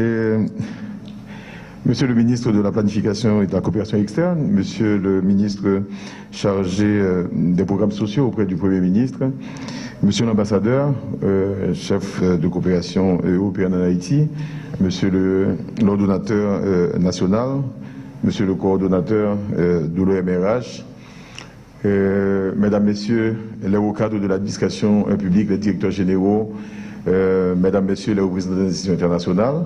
Et, Monsieur le ministre de la Planification et de la Coopération externe, Monsieur le ministre chargé des programmes sociaux auprès du Premier ministre, Monsieur l'ambassadeur, chef de coopération européenne en Haïti, Monsieur l'ordonnateur national, Monsieur le coordonnateur de l'OMRH, Mesdames, Messieurs les hauts cadres de l'administration publique, les directeurs généraux, Mesdames, Messieurs les représentants des institutions internationales.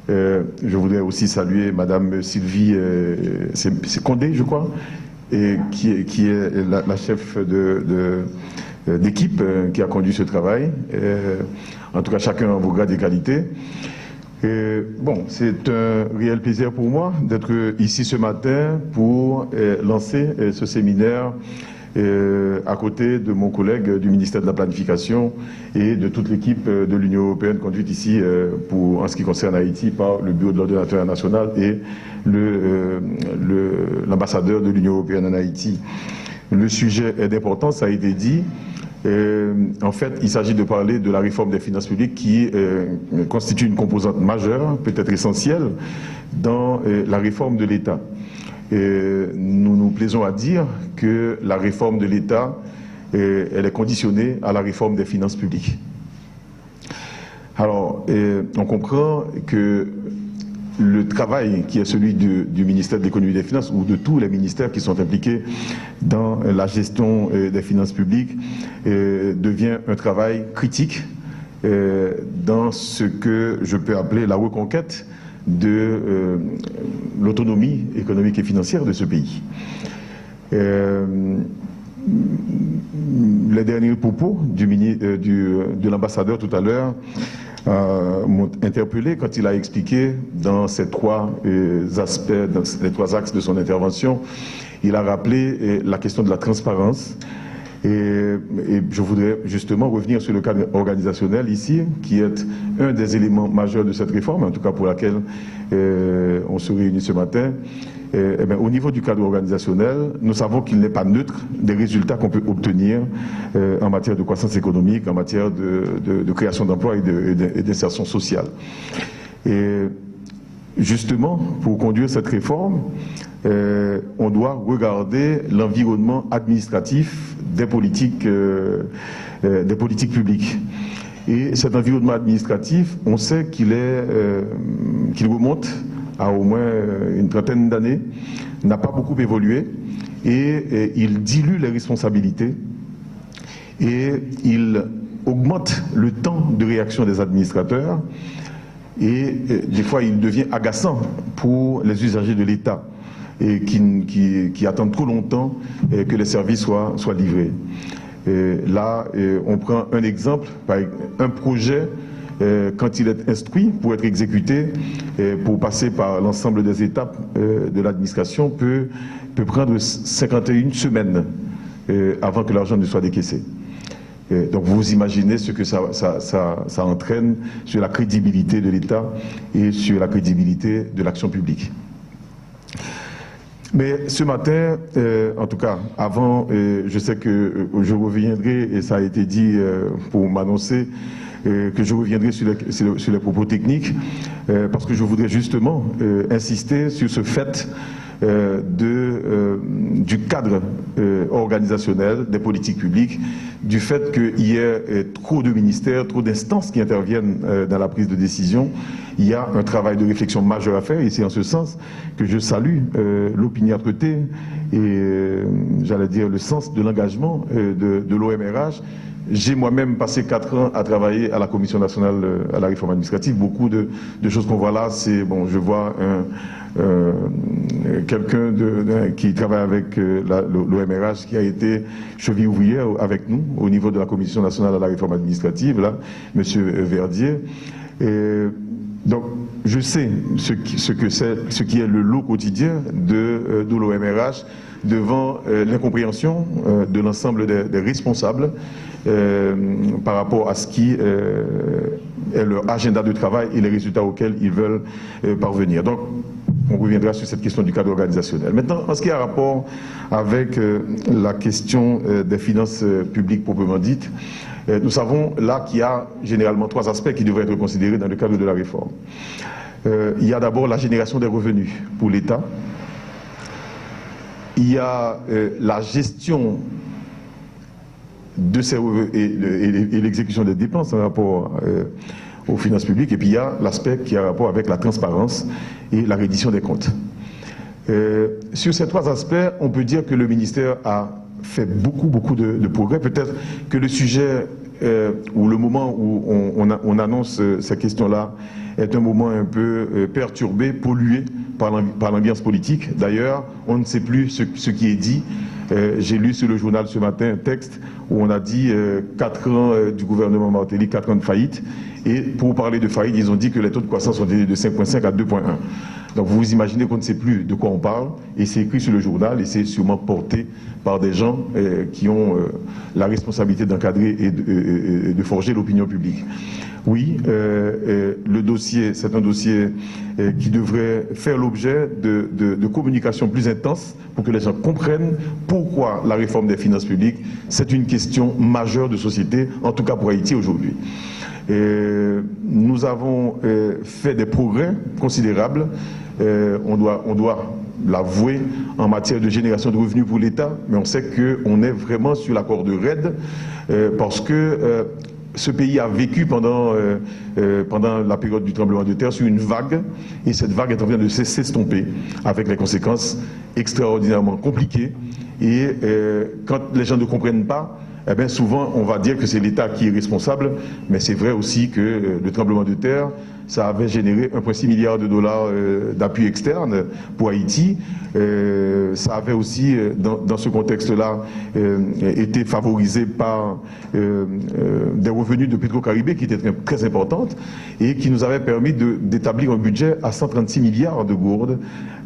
Je voudrais aussi saluer Madame Sylvie Condé, je crois, et qui est la chef d'équipe qui a conduit ce travail. En tout cas, chacun en vos grades et qualités. Bon, c'est un réel plaisir pour moi d'être ici ce matin pour lancer ce séminaire à côté de mon collègue du ministère de la Planification et de toute l'équipe de l'Union européenne conduite ici en ce qui concerne Haïti par le bureau de l'ordonnateur national et l'ambassadeur de l'Union européenne en Haïti. Le sujet est d'importance, ça a été dit. En fait, il s'agit de parler de la réforme des finances publiques qui constitue une composante majeure, peut-être essentielle, dans la réforme de l'État. Nous nous plaisons à dire que la réforme de l'État, elle est conditionnée à la réforme des finances publiques. Alors, on comprend que le travail qui est celui du ministère de l'économie et des finances ou de tous les ministères qui sont impliqués dans la gestion des finances publiques devient un travail critique dans ce que je peux appeler la reconquête de l'autonomie économique et financière de ce pays. Les derniers propos de l'ambassadeur tout à l'heure m'ont interpellé quand il a expliqué dans ces trois aspects, dans les trois axes de son intervention, il a rappelé la question de la transparence. Et je voudrais justement revenir sur le cadre organisationnel ici, qui est un des éléments majeurs de cette réforme, en tout cas pour laquelle on se réunit ce matin. Au niveau du cadre organisationnel, nous savons qu'il n'est pas neutre des résultats qu'on peut obtenir en matière de croissance économique, en matière de création d'emplois et d'insertion sociale. Et justement, pour conduire cette réforme, on doit regarder l'environnement administratif des politiques publiques. Et cet environnement administratif, on sait qu'il remonte à au moins une trentaine d'années, n'a pas beaucoup évolué et il dilue les responsabilités et il augmente le temps de réaction des administrateurs et des fois il devient agaçant pour les usagers de l'État et qui attendent trop longtemps que les services soient livrés. Là, on prend un exemple, un projet, quand il est instruit pour être exécuté, pour passer par l'ensemble des étapes de l'administration, peut prendre 51 semaines avant que l'argent ne soit décaissé. Donc vous imaginez ce que ça entraîne sur la crédibilité de l'État et sur la crédibilité de l'action publique. Mais ce matin, en tout cas, avant, je sais que je reviendrai, et ça a été dit pour m'annoncer, que je reviendrai sur les propos techniques, parce que je voudrais justement insister sur ce fait du cadre organisationnel des politiques publiques, du fait qu'il y ait trop de ministères, trop d'instances qui interviennent dans la prise de décision. Il y a un travail de réflexion majeur à faire, et c'est en ce sens que je salue l'opiniâtreté et, j'allais dire, le sens de l'engagement de l'OMRH. J'ai moi-même passé 4 ans à travailler à la Commission nationale à la réforme administrative. Beaucoup de choses qu'on voit là, c'est, bon, je vois quelqu'un qui travaille avec l'OMRH qui a été cheville ouvrière avec nous au niveau de la Commission nationale à la réforme administrative, là, Monsieur Verdier. Donc, je sais ce qui est le lot quotidien de l'OMRH devant l'incompréhension de l'ensemble des responsables par rapport à ce qui est leur agenda de travail et les résultats auxquels ils veulent parvenir. Donc, on reviendra sur cette question du cadre organisationnel. Maintenant, en ce qui a rapport avec la question des finances publiques proprement dites, nous savons là qu'il y a généralement 3 aspects qui devraient être considérés dans le cadre de la réforme. Il y a d'abord la génération des revenus pour l'État. Il y a la gestion de ces revenus et l'exécution des dépenses en rapport aux finances publiques. Et puis il y a l'aspect qui a rapport avec la transparence et la reddition des comptes. Sur ces 3 aspects, on peut dire que le ministère a fait beaucoup de progrès. Peut-être que le sujet ou le moment où on annonce ces questions-là est un moment un peu perturbé, pollué par l'ambiance politique. D'ailleurs, on ne sait plus ce qui est dit. J'ai lu sur le journal ce matin un texte où on a dit 4 ans du gouvernement Martelly, 4 ans de faillite. Et pour parler de faillite, ils ont dit que les taux de croissance ont été de 5,5 à 2,1. Donc vous vous imaginez qu'on ne sait plus de quoi on parle, et c'est écrit sur le journal, et c'est sûrement porté par des gens qui ont la responsabilité d'encadrer et de forger l'opinion publique. Oui, le dossier, c'est un dossier qui devrait faire l'objet de communication plus intense pour que les gens comprennent pourquoi la réforme des finances publiques, c'est une question majeure de société, en tout cas pour Haïti aujourd'hui. Nous avons fait des progrès considérables, on doit l'avouer, en matière de génération de revenus pour l'État, mais on sait qu'on est vraiment sur la corde raide parce que ce pays a vécu pendant la période du tremblement de terre sur une vague, et cette vague est en train de s'estomper avec les conséquences extraordinairement compliquées. Et quand les gens ne comprennent pas, eh bien souvent on va dire que c'est l'État qui est responsable, mais c'est vrai aussi que le tremblement de terre, ça avait généré 1,6 milliard de dollars d'appui externe pour Haïti. Ça avait aussi, dans ce contexte-là, été favorisé par des revenus de Petro-Caribé qui étaient très importantes et qui nous avaient permis d'établir un budget à 136 milliards de gourdes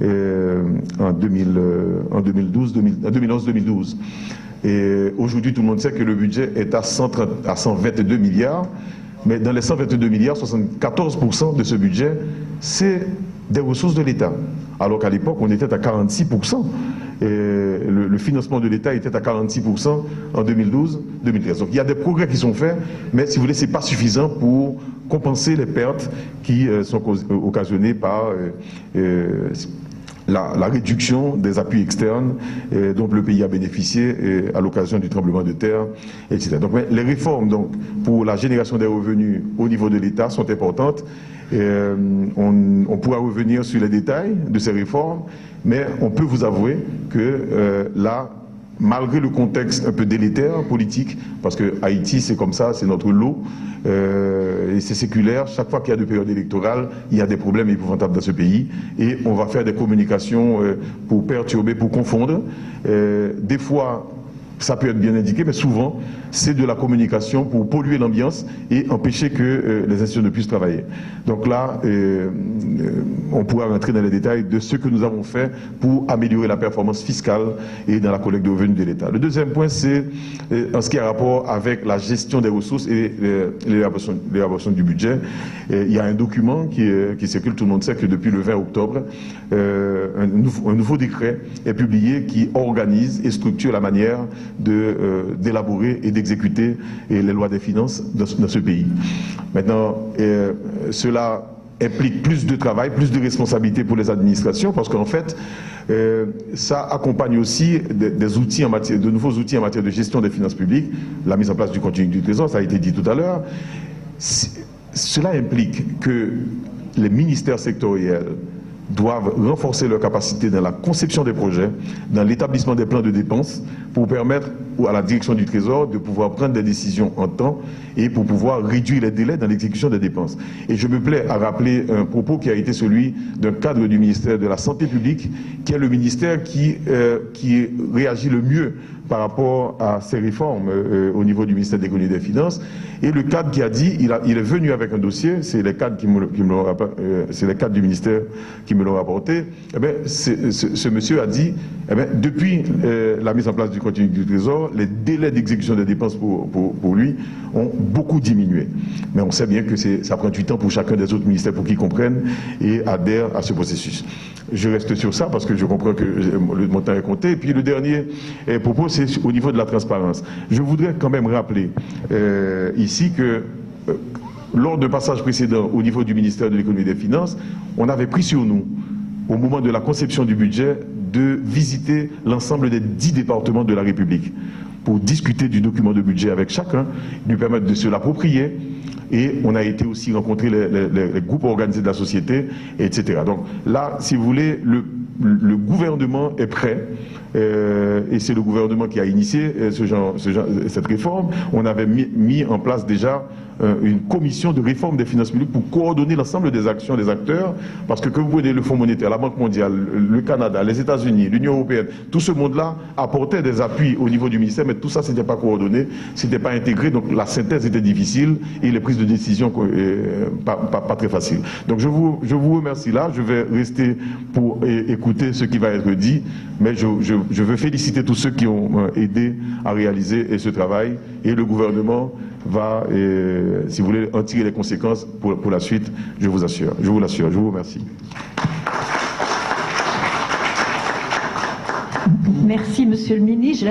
en 2011-2012. Et aujourd'hui, tout le monde sait que le budget est à 122 milliards. Mais dans les 122 milliards, 74% de ce budget, c'est des ressources de l'État. Alors qu'à l'époque, on était à 46%. Et le financement de l'État était à 46% en 2012-2013. Donc il y a des progrès qui sont faits, mais si vous voulez, ce n'est pas suffisant pour compenser les pertes qui sont occasionnées par la réduction des appuis externes dont le pays a bénéficié à l'occasion du tremblement de terre, etc. Donc les réformes donc, pour la génération des revenus au niveau de l'État sont importantes. On pourra revenir sur les détails de ces réformes, mais on peut vous avouer que là, malgré le contexte un peu délétère politique, parce que Haïti c'est comme ça, c'est notre lot, et c'est séculaire, chaque fois qu'il y a de période électorale, il y a des problèmes épouvantables dans ce pays, et on va faire des communications pour perturber, pour confondre. Des fois, ça peut être bien indiqué, mais souvent, c'est de la communication pour polluer l'ambiance et empêcher que les institutions ne puissent travailler. Donc là, on pourra rentrer dans les détails de ce que nous avons fait pour améliorer la performance fiscale et dans la collecte de revenus de l'État. Le deuxième point, c'est en ce qui a rapport avec la gestion des ressources et l'élaboration du budget. Il y a un document qui circule, tout le monde sait que depuis le 20 octobre, un nouveau décret est publié qui organise et structure la manière d'élaborer et d'exécuter les lois des finances dans ce pays. Maintenant, cela implique plus de travail, plus de responsabilité pour les administrations, parce qu'en fait, ça accompagne aussi des outils de nouveaux outils en matière de gestion des finances publiques, la mise en place du compte unique du Trésor, ça a été dit tout à l'heure. Cela implique que les ministères sectoriels doivent renforcer leur capacité dans la conception des projets, dans l'établissement des plans de dépenses, pour permettre à la direction du Trésor de pouvoir prendre des décisions en temps et pour pouvoir réduire les délais dans l'exécution des dépenses. Et je me plais à rappeler un propos qui a été celui d'un cadre du ministère de la Santé publique, qui est le ministère qui réagit le mieux par rapport à ces réformes au niveau du ministère de l'économie et des finances. Et le cadre qui a dit, il est venu avec un dossier, c'est les cadres c'est les cadres du ministère qui me l'ont rapporté. Eh bien, ce monsieur a dit, eh bien, depuis la mise en place du contenu du Trésor, les délais d'exécution des dépenses pour lui ont beaucoup diminué. Mais on sait bien que ça prend du temps pour chacun des autres ministères pour qu'ils comprennent et adhèrent à ce processus. Je reste sur ça parce que je comprends que le montant est compté. Et puis le dernier propos, c'est au niveau de la transparence. Je voudrais quand même rappeler ici que lors de passages précédents au niveau du ministère de l'économie et des finances, on avait pris sur nous, au moment de la conception du budget, de visiter l'ensemble des 10 départements de la République pour discuter du document de budget avec chacun, lui permettre de se l'approprier. Et on a été aussi rencontrer les groupes organisés de la société, etc. Donc là, si vous voulez, le gouvernement est prêt, et c'est le gouvernement qui a initié cette réforme. On avait mis en place déjà une commission de réforme des finances publiques pour coordonner l'ensemble des actions des acteurs, parce que vous prenez le Fonds monétaire, la Banque mondiale, le Canada, les États-Unis, l'Union européenne, tout ce monde-là apportait des appuis au niveau du ministère, mais tout ça, c'était pas coordonné, c'était pas intégré, donc la synthèse était difficile et les prises de décision pas très faciles. Donc je vous remercie là, je vais rester pour écouter ce qui va être dit, mais je veux féliciter tous ceux qui ont aidé à réaliser ce travail, et le gouvernement va, si vous voulez, en tirer les conséquences pour la suite, je vous l'assure, je vous remercie. Merci, Monsieur le Ministre.